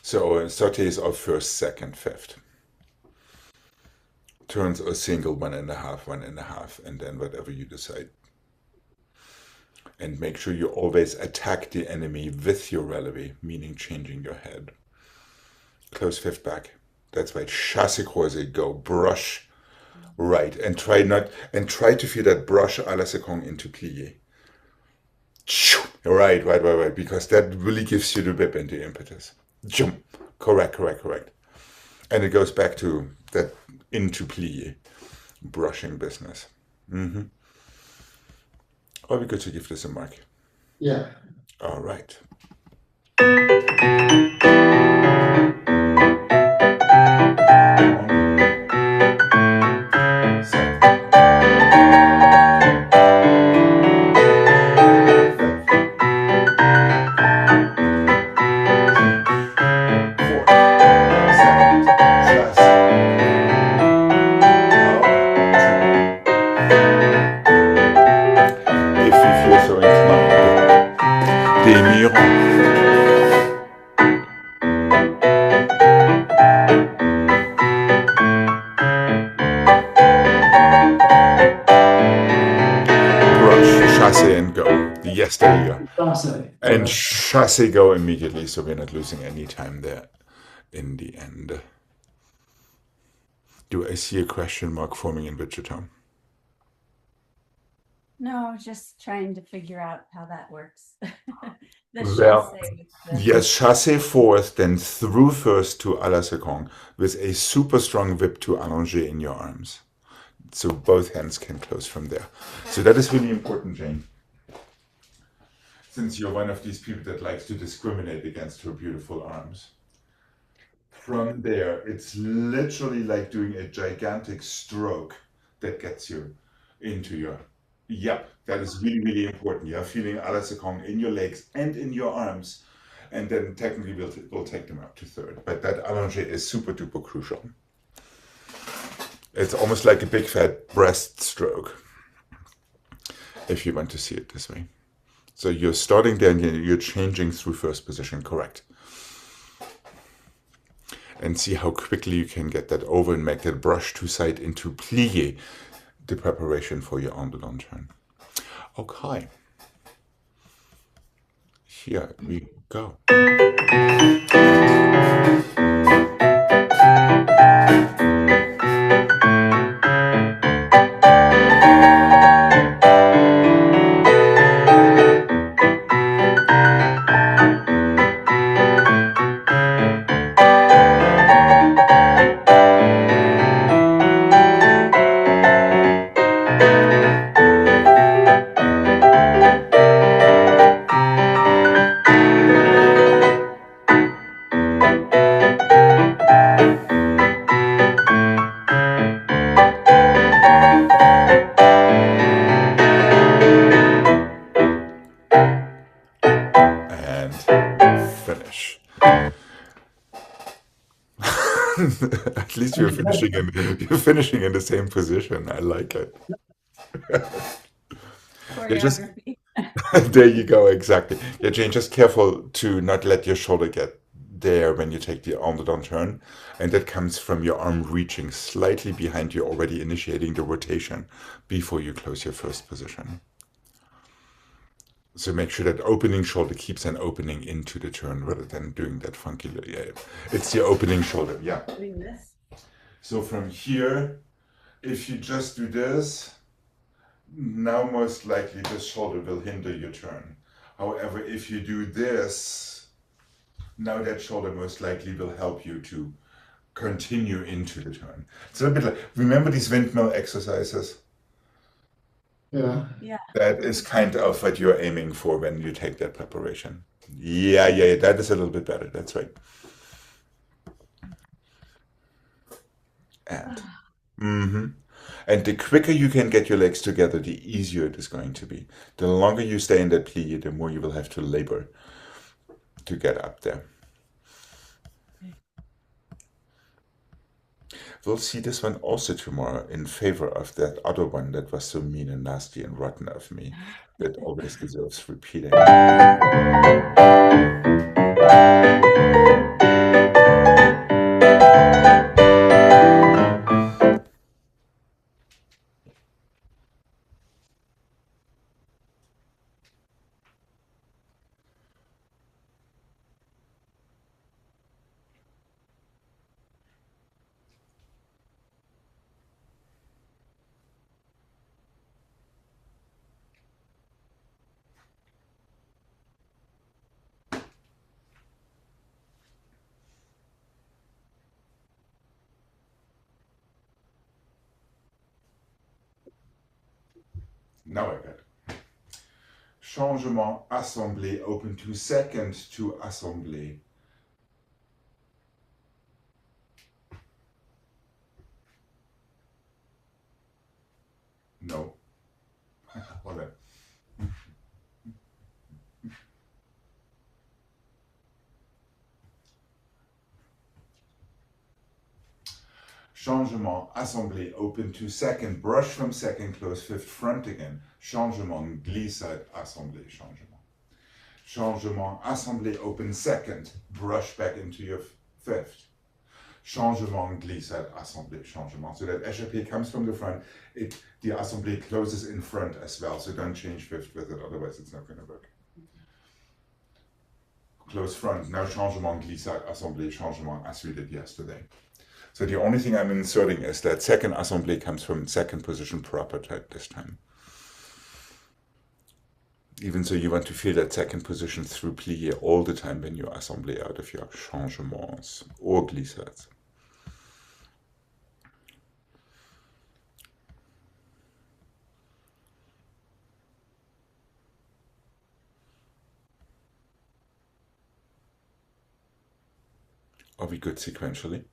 So sautés are first, second, fifth. Turns are single, 1.5, 1.5, and then whatever you decide. And make sure you always attack the enemy with your releve, meaning changing your head. Close fifth back. That's right. Chassé croisé, go. Brush right. And try to feel that brush à la seconde into plié. Right. Because that really gives you the whip and the impetus. Jump. Correct. And it goes back to that into plié, brushing business. Are we good to give this a mark?
Yeah.
All right. Yes, there you go. And chassé go immediately, so we're not losing any time there in the end. Do I see a question mark forming in Wichita?
No, just trying to figure out how that works.
Well, yes, chassé fourth, then through first to à la seconde with a super strong whip to allonger in your arms. So both hands can close from there. So that is really important, Jane. Since you're one of these people that likes to discriminate against her beautiful arms. From there, it's literally like doing a gigantic stroke that gets you into your... Yep, that is really important. You're feeling à la seconde in your legs and in your arms. And then technically we'll take them up to third. But that allongé is super duper crucial. It's almost like a big fat breast stroke, if you want to see it this way. So you're starting there and you're changing through first position, correct. And see how quickly you can get that over and make that brush to side into plié, the preparation for your en dedans turn. Okay. Here we go. At least you're finishing in the same position. I like it.
Choreography.
There you go, exactly. Yeah, Jane, just careful to not let your shoulder get there when you take the en dedans turn. And that comes from your arm reaching slightly behind you, already initiating the rotation before you close your first position. So make sure that opening shoulder keeps an opening into the turn rather than doing that funky, yeah, it's the opening shoulder, yeah.
Doing this.
So from here, if you just do this, now most likely this shoulder will hinder your turn. However, if you do this, now that shoulder most likely will help you to continue into the turn. It's a little bit like, remember these windmill exercises?
Yeah.
That is kind of what you're aiming for when you take that preparation. Yeah, that is a little bit better. That's right. And And the quicker you can get your legs together, the easier it is going to be. The longer you stay in that plie, the more you will have to labor to get up there. We'll see this one also tomorrow in favor of that other one that was so mean and nasty and rotten of me that always deserves repeating. Now I got it. Changement, assemblé, open to second to assemblé. No. Hold on. Changement, assemblé, open to second, brush from second, close fifth, front again. Changement, glissade, assemblé, changement. Changement, assemblé, open second, brush back into your fifth. Changement, glissade, assemblé, changement. So that échappé comes from the front, the assemblé closes in front as well, so don't change fifth with it, otherwise it's not going to work. Close front, now changement, glissade, assemblé, changement, as we did yesterday. So the only thing I'm inserting is that second assemblé comes from second position proper type this time. Even so, you want to feel that second position through plié all the time when you assemblé out of your changements or glissades. Are we good sequentially?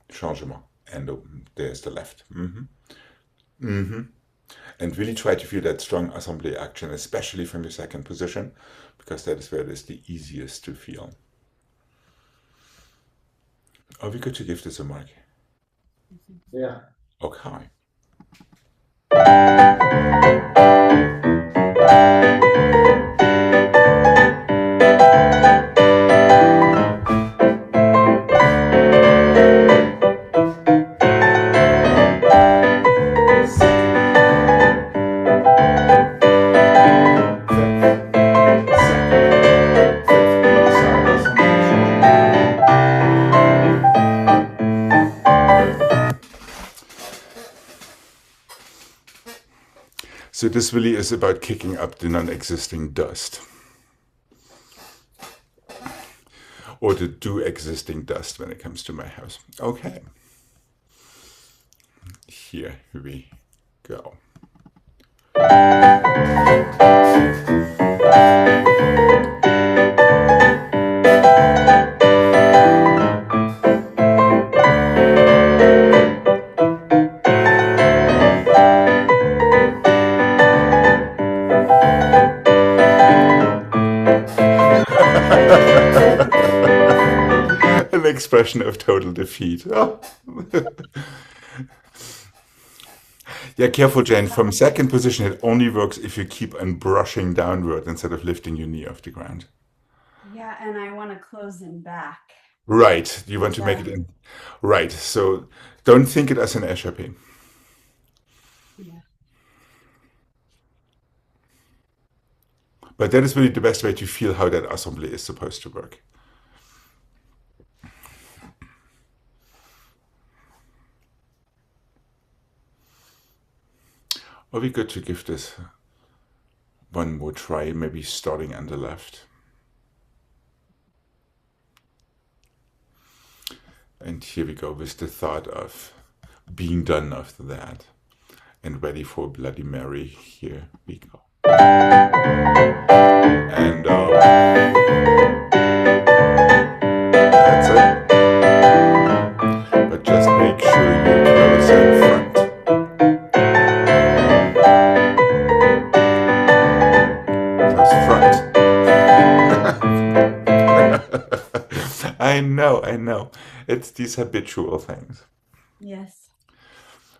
Changement, and there's the left. And really try to feel that strong assemblé action, especially from your second position, because that is where it is the easiest to feel. Are we good to give this a mark?
Yeah.
Okay. So this really is about kicking up the non-existing dust. Or the do-existing dust when it comes to my house. Okay. Here we go. An expression of total defeat. Oh. Yeah, careful, Jane. From second position, it only works if you keep on brushing downward instead of lifting your knee off the ground.
Yeah, and I want to close in back.
Right. You want to make it in. Right. So don't think it as an échappé.
Yeah.
But that is really the best way to feel how that assemblé is supposed to work. Are we good to give this one more try, maybe starting on the left? And here we go with the thought of being done after that and ready for Bloody Mary. Here we go. And that's it. I know. It's these habitual things.
Yes.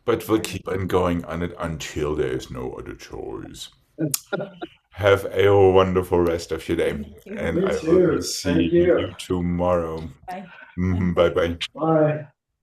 But we'll keep on going on it until there is no other choice. Have a wonderful rest of your day,
You too.
and
Me
I will
too.
see
Thank you.
you tomorrow.
Bye.
Bye bye.
Bye.